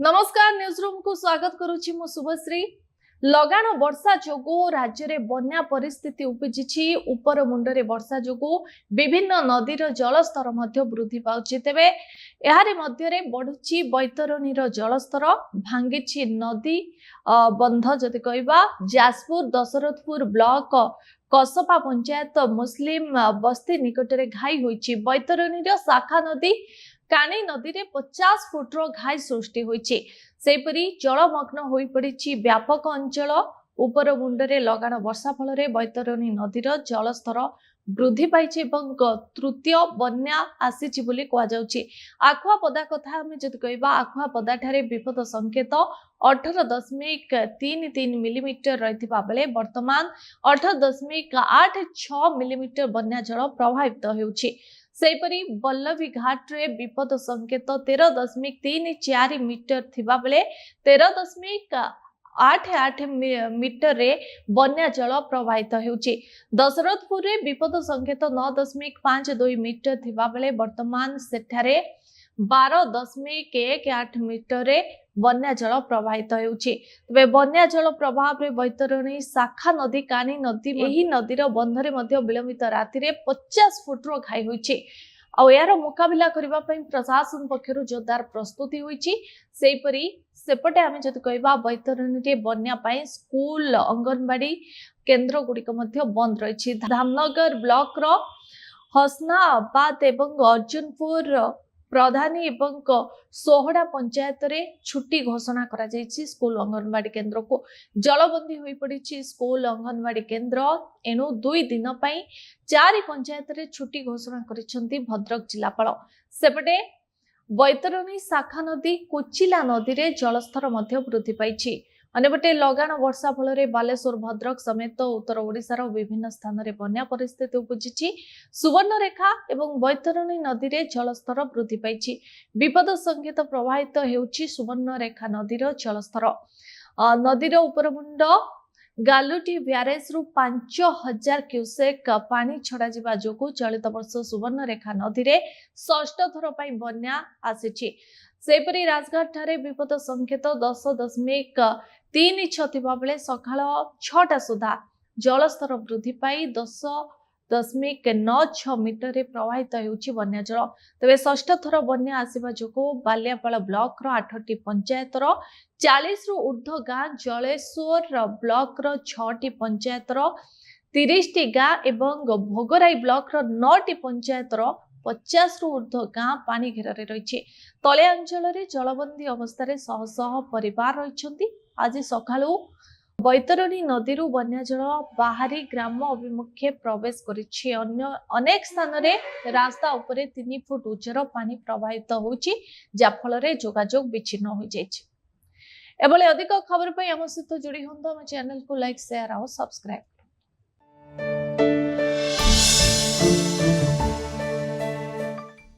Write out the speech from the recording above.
नमस्कार news room को स्वागत करुछि मु शुभश्री। लगाण वर्षा जोगु राज्य में बन्या परिस्थिति उपजिछि। उपर मुंडरे वर्षा जोगु विभिन्न नदीर जलस्तर मध्य वृद्धि पाउछि। तेबे एहारे मध्यरे बढ़ुछि बैतरणीर जलस्तर, भांगिछि नदी बंध। जदि कहबा जाजपुर दशरथपुर ब्लॉक कसपा पंचायत मुस्लिम बस्ती निकटरे घाई होइछि। बैतरणीर शाखा नदी कानी नदी रे 50 फुटर घाई सृष्टि होइछि। सेपरी जलमग्न होई पड़िछि व्यापक अंचल। उपर मुंडरे लगाण वर्षा फल बैतरणी नदीर जलस्तर वृद्धि पाइछि एवं तृतीय बन्या आसीछि बोली कहा जाउछि। आखुआपदा कथा आमे जदि कहबा आखुआपदा ठारे विपद संकेत 18.33 मिलीमीटर रहिथिबा बेले वर्तमान 18.86 मिलीमीटर बन्या जल प्रभावित हेउछि। सेपरी बल्लभी घाट रे विपद संकेत 13.34 मीटर थिबा बेले 13.88 मीटर रे बन्या जल प्रवाहित हेउछि। दशरथपुर रे विपद संकेत 9.52 मीटर थिबा बेले वर्तमान सेठारे 12.18 मीटर रे बन्या जल प्रवाहित हेउछि। तबे बन्या जल प्रभाव रे बैतरणी शाखा नदी कानी नदी एही नदीर बंधरे मध्य विलंबित राति रे 50 फुटर घाई होइछि। आ यार मुकाबिला करबा पई प्रशासन पक्षरु जोरदार प्रस्तुति होइछि। सेपरी सेपटे आमे जति कहबा बैतरणी रे बन्या पई स्कूल अंगनवाड़ी केंद्र गुडिक मध्य बंद रहिछि। धामनगर ब्लॉक रो हसनाबाद एवं अर्जुनपुर प्रधानी एवं सोहड़ा पंचायत रे छुट्टी घोषणा करा जायछि। स्कूल अंगनवाड़ी केंद्र को जलबंदी होई पड़िछि। स्कूल अंगनवाड़ी केंद्र एनु 2 दिन पई 4 पंचायत रे छुट्टी घोषणा करिसंती भद्रक जिलापाल। सेपटे बैतरणी शाखा नदी कुचिला नदी रे जलस्तर मध्य वृद्धि पाइछि। अन्यपटे लगाण वर्षा फल बालेश्वर भद्रक समेत उत्तर ओडिशार विभिन्न स्थान रे बन्या परिस्थिति उपजिछि। सुवर्णरेखा एवं बैतरणी नदी रे जलस्तर वृद्धि पाइछि। विपद संकेत प्रवाहित हेउछि सुवर्णरेखा नदीर जलस्तर। नदीर उपरमुंड गालुटी ब्यारेज रु 5000 क्यूसेक पानी छड़ा जिबा जोगु चलित वर्ष सुवर्णरेखा नदी रे षष्ठ थर पई बन्या आसीछि। सेपरी राजघाट ठारे विपद संकेत 10.36 थिबा बेले सकाळ 6टा सुधा जलस्तर वृद्धि पाई 10.96 मीटर रे प्रवाहित हेउछि बन्या जल। तबे षष्ठ थर बन्या आसीबा जोगु बालियापाल ब्लॉक रो 8टी पंचायत रो 40 रु ऊर्ध्व गां, जलेश्वर ब्लॉक रो 6टी पंचायत रो 30टी गां एवं भोगराई ब्लॉक रो 9टी पंचायत रो 50 रु ऊर्ध्व गां पानी घेर रही। तले अंचल जलबंदी अवस्था शह शह परिवार रही। आज सकाळु बैतरणी नदी बन्या जल बाहरी ग्राम अभिमुखे प्रवेश करिछि। अन्य अनेक स्थान रे रास्ता उपरे 3 फुट उच्चर पानी प्रवाहित होउछि, जा फल रे जोगाजोग विच्छिन्न हो जाइछि। एबले अधिक खबर पई हम सहित जोड़ी होंदा हम चैनल को लाइक शेयर और सब्सक्राइब।